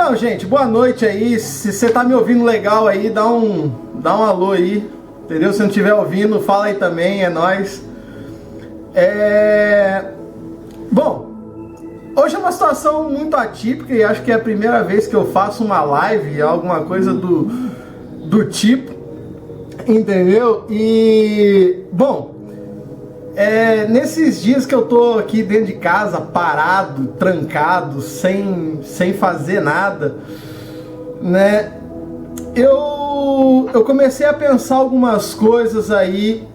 Então, gente, boa noite aí. Se você tá me ouvindo legal aí, dá um alô aí, entendeu? Se não estiver ouvindo, fala aí também, é nóis. Bom, hoje é uma situação muito atípica e acho que é a primeira vez que eu faço uma live, alguma coisa do tipo, entendeu? E, bom, nesses dias que eu tô aqui dentro de casa, parado, trancado, sem fazer nada, né? Eu comecei a pensar algumas coisas aí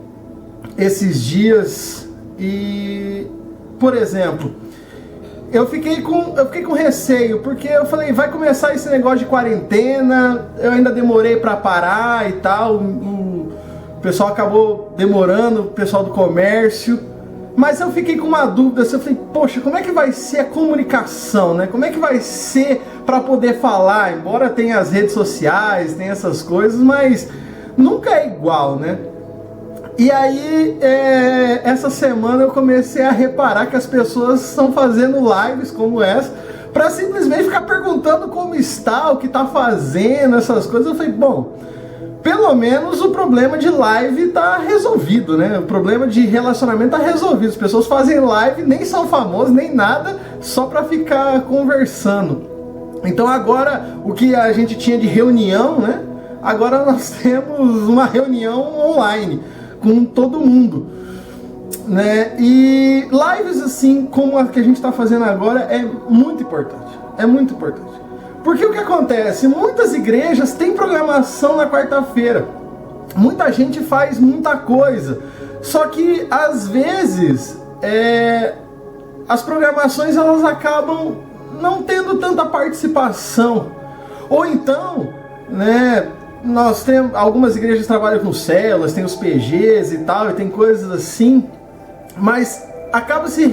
esses dias e, por exemplo, eu fiquei com receio, porque eu falei, vai começar esse negócio de quarentena, eu ainda demorei para parar e tal, o pessoal acabou demorando, o pessoal do comércio, mas eu fiquei com uma dúvida, eu falei, poxa, como é que vai ser a comunicação, né? Como é que vai ser para poder falar, embora tenha as redes sociais, tem essas coisas, mas nunca é igual, né? E aí, essa semana eu comecei a reparar que as pessoas estão fazendo lives como essa, para simplesmente ficar perguntando como está, o que está fazendo, essas coisas. Eu falei, bom, pelo menos o problema de live está resolvido, né? O problema de relacionamento está resolvido. As pessoas fazem live, nem são famosas, nem nada, só para ficar conversando. Então agora, o que a gente tinha de reunião, né? Agora nós temos uma reunião online com todo mundo, né? E lives assim como a que a gente está fazendo agora é muito importante, porque o que acontece? Muitas igrejas têm programação na quarta-feira, muita gente faz muita coisa, só que às vezes as programações elas acabam não tendo tanta participação, ou então, né? Nós temos, algumas igrejas trabalham com células, tem os PGs e tal, e tem coisas assim, mas acaba se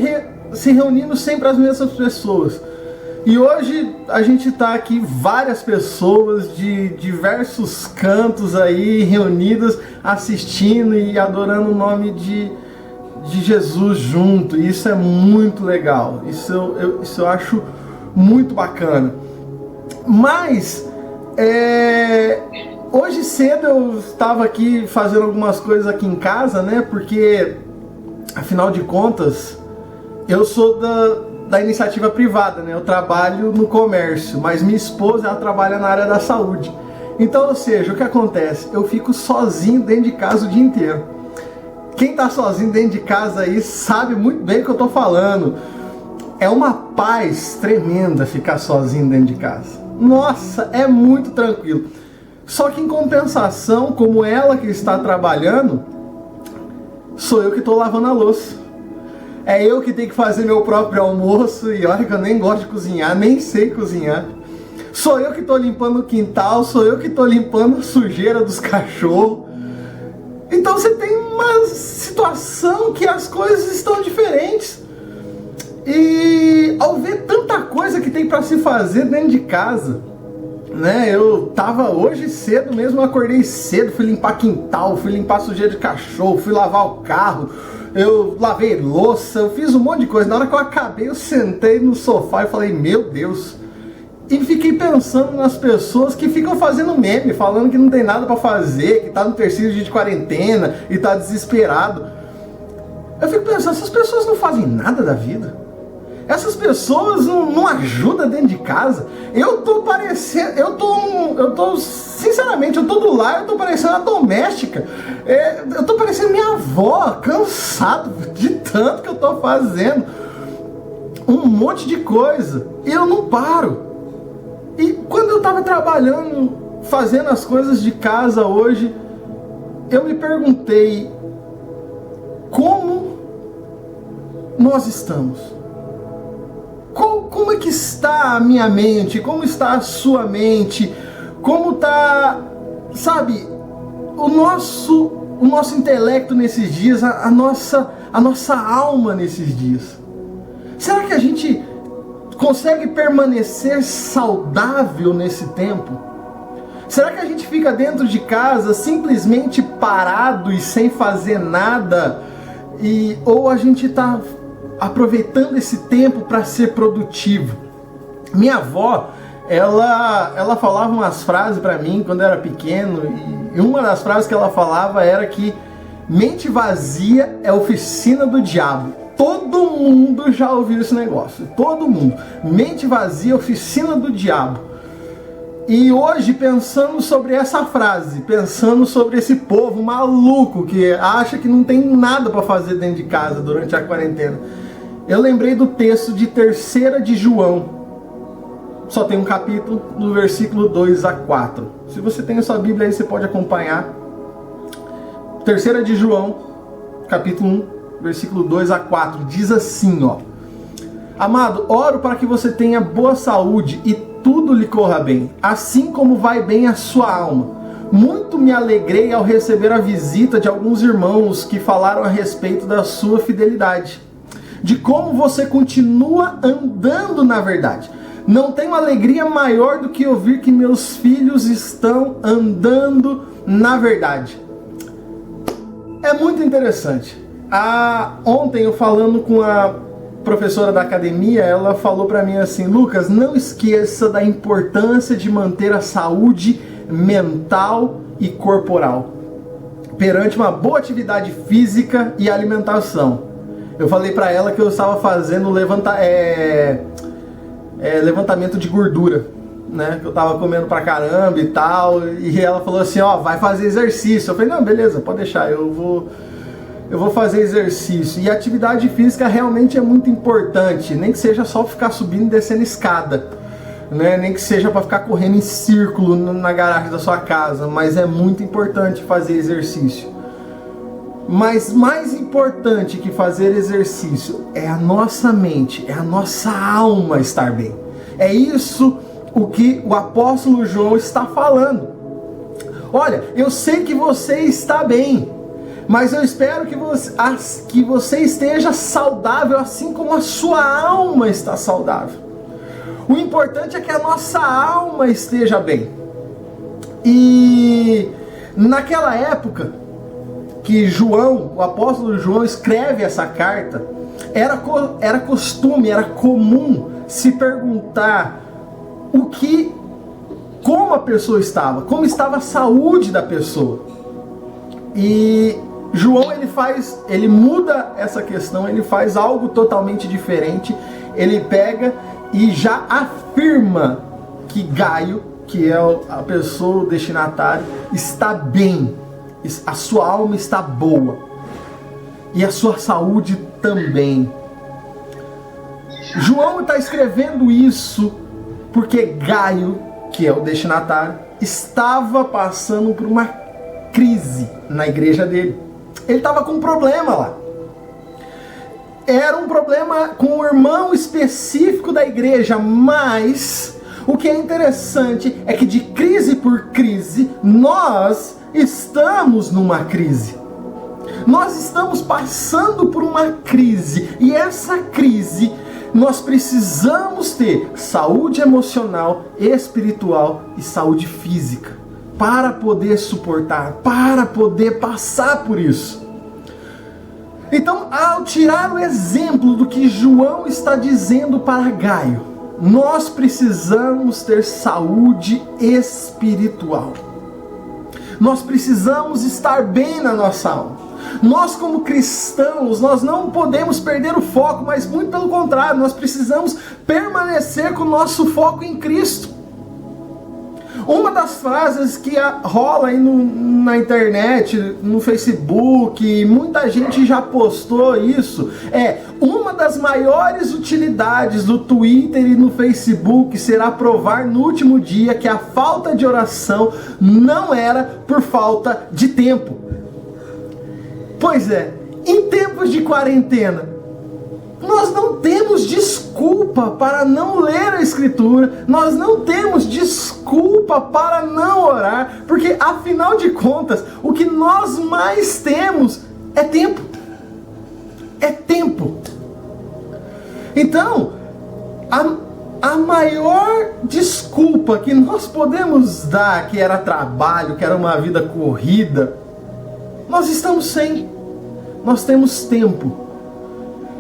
reunindo sempre as mesmas pessoas. E hoje a gente está aqui, várias pessoas de diversos cantos aí, reunidas, assistindo e adorando o nome de Jesus junto. E isso é muito legal, isso eu acho muito bacana. Mas, hoje cedo eu estava aqui fazendo algumas coisas aqui em casa, né? Porque, afinal de contas, eu sou da iniciativa privada, né? Eu trabalho no comércio, mas minha esposa, ela trabalha na área da saúde. Então, ou seja, o que acontece? Eu fico sozinho dentro de casa o dia inteiro. Quem tá sozinho dentro de casa aí sabe muito bem o que eu tô falando. É uma paz tremenda ficar sozinho dentro de casa. Nossa, é muito tranquilo. Só que em compensação, como ela que está trabalhando, sou eu que estou lavando a louça. É eu que tenho que fazer meu próprio almoço, e olha que eu nem gosto de cozinhar, nem sei cozinhar. Sou eu que estou limpando o quintal, sou eu que estou limpando a sujeira dos cachorros. Então você tem uma situação que as coisas estão diferentes. E ao ver tanta coisa que tem para se fazer dentro de casa, né? Eu tava hoje cedo mesmo, eu acordei cedo, fui limpar quintal, fui limpar sujeira de cachorro, fui lavar o carro, eu lavei louça, eu fiz um monte de coisa. Na hora que eu acabei, eu sentei no sofá e falei, meu Deus. E fiquei pensando nas pessoas que ficam fazendo meme, falando que não tem nada pra fazer, que tá no terceiro dia de quarentena e tá desesperado. Eu fico pensando, essas pessoas não fazem nada da vida? Essas pessoas não ajudam dentro de casa. Eu tô parecendo, sinceramente, eu tô do lar, eu tô parecendo a doméstica. Eu tô parecendo minha avó, cansado de tanto que eu tô fazendo. Um monte de coisa. E eu não paro. E quando eu tava trabalhando, fazendo as coisas de casa hoje, eu me perguntei, como nós estamos? Como é que está a minha mente? Como está a sua mente? Como está, sabe, o nosso intelecto nesses dias, a nossa alma nesses dias? Será que a gente consegue permanecer saudável nesse tempo? Será que a gente fica dentro de casa simplesmente parado e sem fazer nada? Ou a gente está aproveitando esse tempo para ser produtivo? Minha avó, ela falava umas frases para mim quando eu era pequeno, e uma das frases que ela falava era que mente vazia é oficina do diabo. Todo mundo já ouviu esse negócio, todo mundo. Mente vazia é oficina do diabo. E hoje, pensando sobre essa frase, pensando sobre esse povo maluco que acha que não tem nada para fazer dentro de casa durante a quarentena, eu lembrei do texto de 3 de João. Só tem um capítulo, do versículo 2 a 4. Se você tem a sua Bíblia aí, você pode acompanhar. 3 de João, capítulo 1, versículo 2 a 4. Diz assim, ó: Amado, oro para que você tenha boa saúde e tudo lhe corra bem, assim como vai bem a sua alma. Muito me alegrei ao receber a visita de alguns irmãos que falaram a respeito da sua fidelidade, de como você continua andando na verdade. Não tenho alegria maior do que ouvir que meus filhos estão andando na verdade. É muito interessante. Ontem eu falando com a professora da academia, ela falou para mim assim: Lucas, não esqueça da importância de manter a saúde mental e corporal perante uma boa atividade física e alimentação. Eu falei para ela que eu estava fazendo levantamento de gordura, né? Que eu tava comendo pra caramba e tal, e ela falou assim, ó, vai fazer exercício. Eu falei, não, beleza, pode deixar, eu vou fazer exercício. E a atividade física realmente é muito importante, nem que seja só ficar subindo e descendo escada, né? Nem que seja para ficar correndo em círculo na garagem da sua casa, mas é muito importante fazer exercício. Mas mais importante que fazer exercício é a nossa mente, é a nossa alma estar bem. É isso o que o apóstolo João está falando. Olha, eu sei que você está bem, mas eu espero que você esteja saudável assim como a sua alma está saudável. O importante é que a nossa alma esteja bem. E naquela época que João, o apóstolo João, escreve essa carta, era costume, era comum se perguntar como a pessoa estava, como estava a saúde da pessoa. E João ele muda essa questão, ele faz algo totalmente diferente. Ele pega e já afirma que Gaio, que é a pessoa, o destinatário, está bem. A sua alma está boa e a sua saúde também. João está escrevendo isso porque Gaio, que é o destinatário, estava passando por uma crise na igreja dele. Ele estava com um problema lá. Era um problema com um irmão específico da igreja, mas o que é interessante é que de crise por crise, nós estamos numa crise. Nós estamos passando por uma crise. E essa crise, nós precisamos ter saúde emocional, espiritual e saúde física para poder suportar, para poder passar por isso. Então, ao tirar o exemplo do que João está dizendo para Gaio, nós precisamos ter saúde espiritual. Nós precisamos estar bem na nossa alma. Nós, como cristãos, nós não podemos perder o foco, mas muito pelo contrário, nós precisamos permanecer com o nosso foco em Cristo. Uma das frases que rola aí na internet, no Facebook, muita gente já postou isso, uma das maiores utilidades do Twitter e no Facebook será provar no último dia que a falta de oração não era por falta de tempo. Pois é, em tempos de quarentena, nós não temos desculpa para não ler a Escritura, nós não temos desculpa para não orar, porque afinal de contas, o que nós mais temos é tempo. É tempo. Então, a maior desculpa que nós podemos dar, que era trabalho, que era uma vida corrida, nós estamos sem. Nós temos tempo.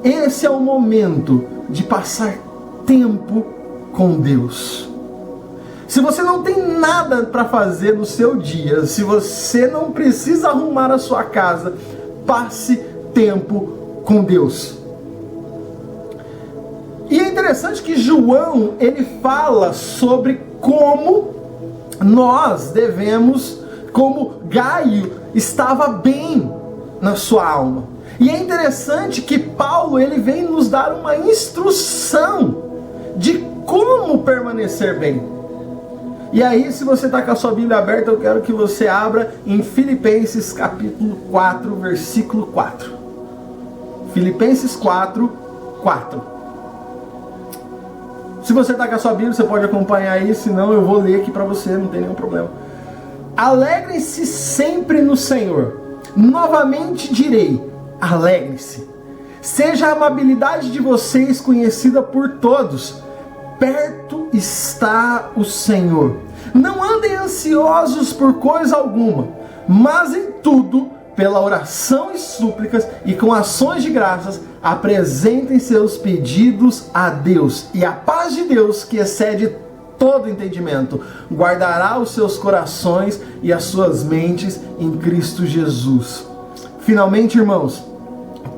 Esse é o momento de passar tempo com Deus. Se você não tem nada para fazer no seu dia, se você não precisa arrumar a sua casa, passe tempo com Deus. E é interessante que João, ele fala sobre como nós devemos, como Gaio estava bem na sua alma. E é interessante que Paulo, ele vem nos dar uma instrução de como permanecer bem. E aí, se você está com a sua Bíblia aberta, eu quero que você abra em Filipenses capítulo 4, versículo 4. Filipenses 4, 4. Se você está com a sua Bíblia, você pode acompanhar aí, senão eu vou ler aqui para você, não tem nenhum problema. Alegrem-se sempre no Senhor. Novamente direi, alegrem-se. Seja a amabilidade de vocês conhecida por todos. Perto está o Senhor. Não andem ansiosos por coisa alguma, mas em tudo, pela oração e súplicas e com ações de graças, apresentem seus pedidos a Deus. E a paz de Deus, que excede todo entendimento, guardará os seus corações e as suas mentes em Cristo Jesus. Finalmente, irmãos,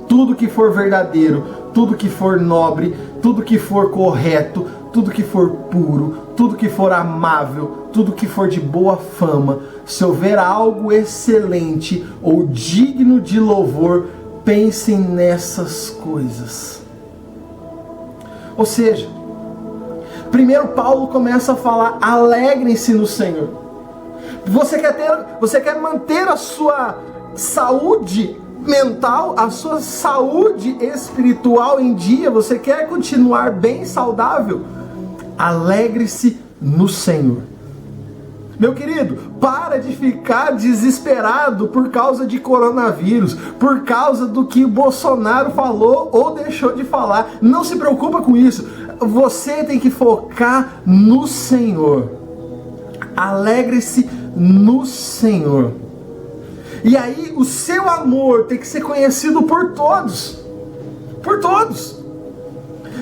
tudo que for verdadeiro, tudo que for nobre, tudo que for correto, tudo que for puro, tudo que for amável, tudo que for de boa fama, se houver algo excelente ou digno de louvor, pensem nessas coisas. Ou seja, primeiro Paulo começa a falar, alegrem-se no Senhor. Você quer manter a sua saúde mental, a sua saúde espiritual em dia, você quer continuar bem saudável? Alegre-se no Senhor. Meu querido, para de ficar desesperado por causa de coronavírus, por causa do que Bolsonaro falou ou deixou de falar. Não se preocupa com isso. Você tem que focar no Senhor. Alegre-se no Senhor. E aí o seu amor tem que ser conhecido por todos. Por todos.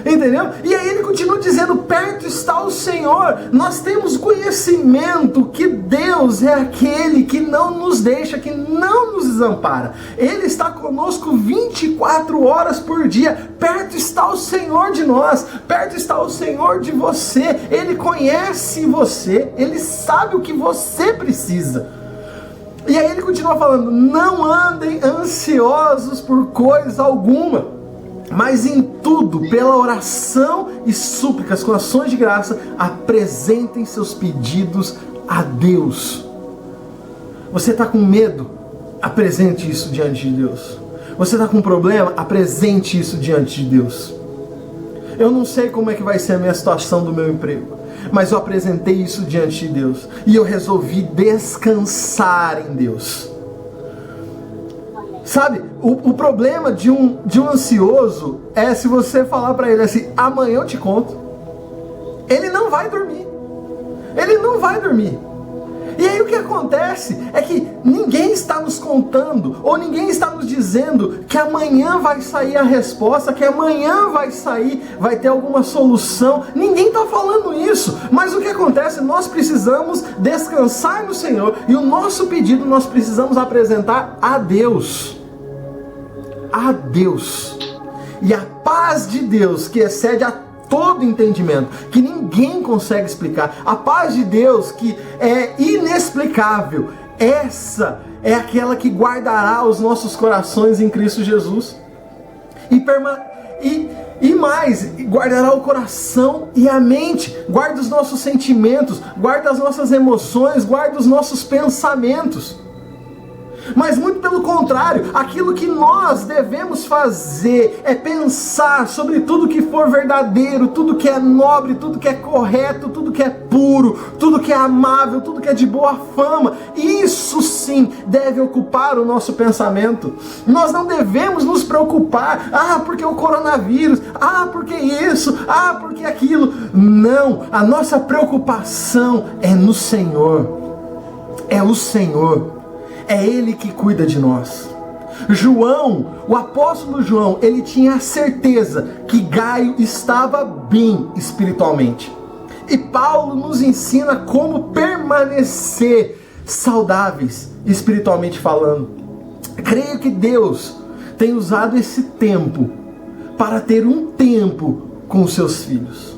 Entendeu? E aí ele continua dizendo, perto está o Senhor. Nós temos conhecimento que Deus é aquele que não nos deixa, que não nos desampara. Ele está conosco 24 horas por dia. Perto está o Senhor de nós. Perto está o Senhor de você. Ele conhece você. Ele sabe o que você precisa. E aí ele continua falando, não andem ansiosos por coisa alguma, mas em tudo, pela oração e súplicas, com ações de graça, apresentem seus pedidos a Deus. Você está com medo? Apresente isso diante de Deus. Você está com um problema? Apresente isso diante de Deus. Eu não sei como é que vai ser a minha situação do meu emprego, mas eu apresentei isso diante de Deus. E eu resolvi descansar em Deus. Sabe, o problema de um ansioso é se você falar para ele assim, amanhã eu te conto. Ele não vai dormir. Ele não vai dormir. E aí o que acontece é que ninguém está nos contando, ou ninguém está nos dizendo que amanhã vai sair a resposta, que amanhã vai ter alguma solução. Ninguém está falando isso. Mas o que acontece? Nós precisamos descansar no Senhor, e o nosso pedido nós precisamos apresentar a Deus. A Deus. E a paz de Deus, que excede a todo entendimento, que ninguém consegue explicar, a paz de Deus que é inexplicável, essa é aquela que guardará os nossos corações em Cristo Jesus. E mais, guardará o coração e a mente, guarda os nossos sentimentos, guarda as nossas emoções, guarda os nossos pensamentos. Mas muito pelo contrário, aquilo que nós devemos fazer é pensar sobre tudo que for verdadeiro, tudo que é nobre, tudo que é correto, tudo que é puro, tudo que é amável, tudo que é de boa fama. Isso sim deve ocupar o nosso pensamento. Nós não devemos nos preocupar, porque o coronavírus, porque isso, porque aquilo. Não, a nossa preocupação é no Senhor. É o Senhor. É Ele que cuida de nós. João, o apóstolo João, ele tinha a certeza que Gaio estava bem espiritualmente. E Paulo nos ensina como permanecer saudáveis, espiritualmente falando. Creio que Deus tem usado esse tempo para ter um tempo com os seus filhos.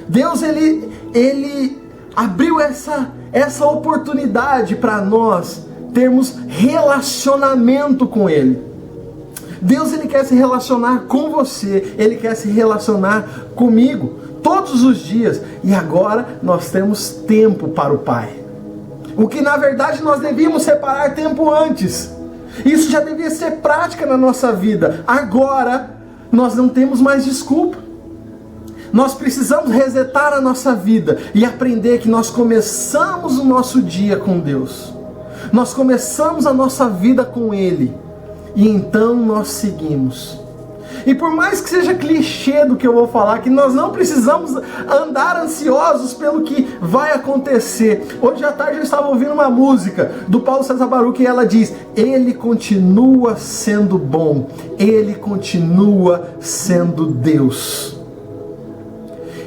Deus, ele abriu essa oportunidade para nós termos relacionamento com Ele. Deus, Ele quer se relacionar com você, Ele quer se relacionar comigo todos os dias. E agora nós temos tempo para o Pai. O que na verdade nós devíamos separar tempo antes. Isso já devia ser prática na nossa vida. Agora nós não temos mais desculpa. Nós precisamos resetar a nossa vida e aprender que nós começamos o nosso dia com Deus. Nós começamos a nossa vida com Ele. E então nós seguimos. E por mais que seja clichê do que eu vou falar, que nós não precisamos andar ansiosos pelo que vai acontecer. Hoje à tarde eu estava ouvindo uma música do Paulo César Baruch e ela diz: Ele continua sendo bom, Ele continua sendo Deus.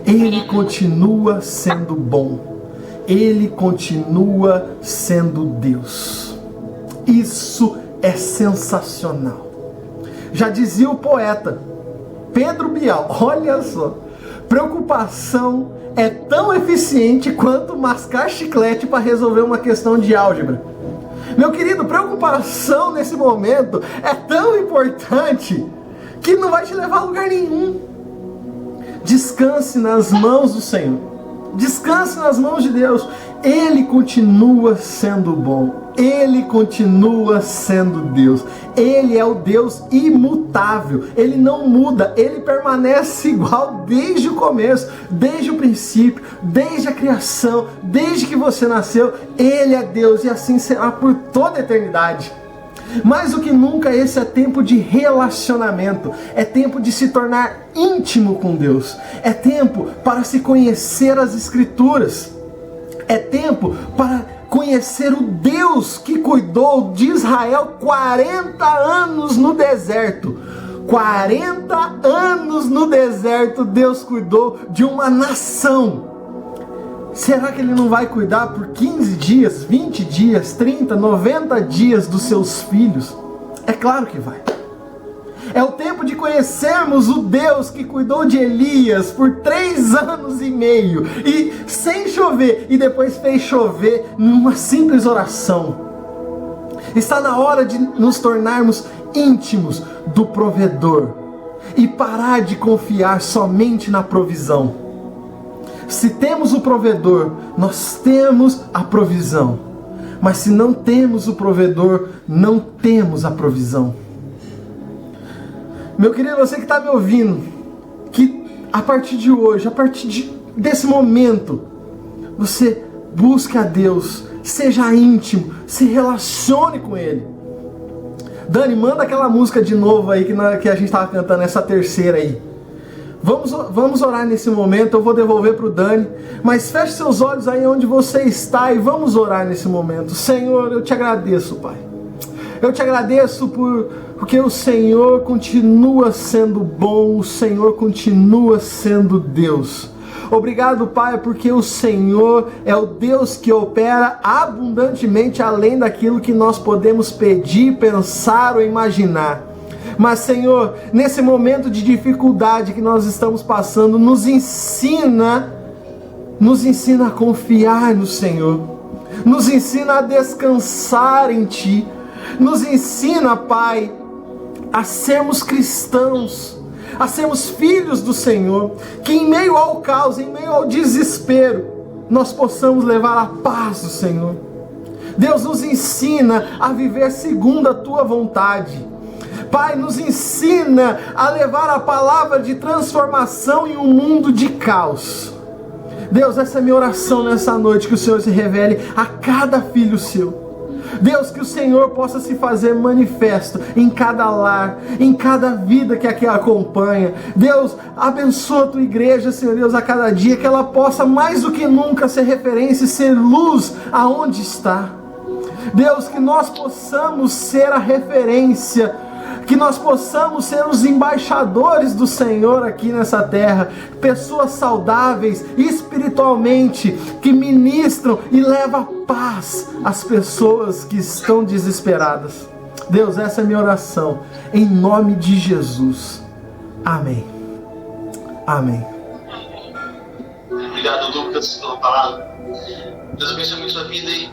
Ele continua sendo bom, Ele continua sendo Deus. Isso é sensacional. Já dizia o poeta Pedro Bial, olha só, preocupação é tão eficiente quanto mascar chiclete para resolver uma questão de álgebra. Meu querido, preocupação nesse momento é tão importante que não vai te levar a lugar nenhum. Descanse nas mãos do Senhor. Descanse nas mãos de Deus. Ele continua sendo bom. Ele continua sendo Deus. Ele é o Deus imutável. Ele não muda. Ele permanece igual desde o começo, desde o princípio, desde a criação, desde que você nasceu. Ele é Deus e assim será por toda a eternidade. Mais do que nunca, esse é tempo de relacionamento, é tempo de se tornar íntimo com Deus, é tempo para se conhecer as Escrituras, é tempo para conhecer o Deus que cuidou de Israel 40 anos no deserto. 40 anos no deserto, Deus cuidou de uma nação. Será que Ele não vai cuidar por 15 dias, 20 dias, 30, 90 dias dos seus filhos? É claro que vai. É o tempo de conhecermos o Deus que cuidou de Elias por 3 anos e meio, e sem chover, e depois fez chover numa simples oração. Está na hora de nos tornarmos íntimos do provedor e parar de confiar somente na provisão. Se temos o provedor, nós temos a provisão. Mas se não temos o provedor, não temos a provisão. Meu querido, você que está me ouvindo, que a partir de hoje, a partir desse momento, você busque a Deus, seja íntimo, se relacione com Ele. Dani, manda aquela música de novo aí que a gente estava cantando, essa terceira aí. Vamos orar nesse momento, eu vou devolver para o Dani, mas feche seus olhos aí onde você está e vamos orar nesse momento. Senhor, eu te agradeço, Pai. Eu te agradeço porque o Senhor continua sendo bom, o Senhor continua sendo Deus. Obrigado, Pai, porque o Senhor é o Deus que opera abundantemente além daquilo que nós podemos pedir, pensar ou imaginar. Mas, Senhor, nesse momento de dificuldade que nós estamos passando, nos ensina a confiar no Senhor, nos ensina a descansar em Ti, nos ensina, Pai, a sermos cristãos, a sermos filhos do Senhor, que em meio ao caos, em meio ao desespero, nós possamos levar a paz do Senhor. Deus, nos ensina a viver segundo a Tua vontade. Pai, nos ensina a levar a palavra de transformação em um mundo de caos. Deus, essa é a minha oração nessa noite, que o Senhor se revele a cada filho seu. Deus, que o Senhor possa se fazer manifesto em cada lar, em cada vida que aqui acompanha. Deus, abençoa a tua igreja, Senhor Deus, a cada dia, que ela possa mais do que nunca ser referência e ser luz aonde está. Deus, que nós possamos ser a referência que nós possamos ser os embaixadores do Senhor aqui nessa terra, pessoas saudáveis espiritualmente, que ministram e levam paz às pessoas que estão desesperadas. Deus, essa é a minha oração, em nome de Jesus. Amém. Amém. Obrigado, Lucas, pela palavra. Deus abençoe a sua vida e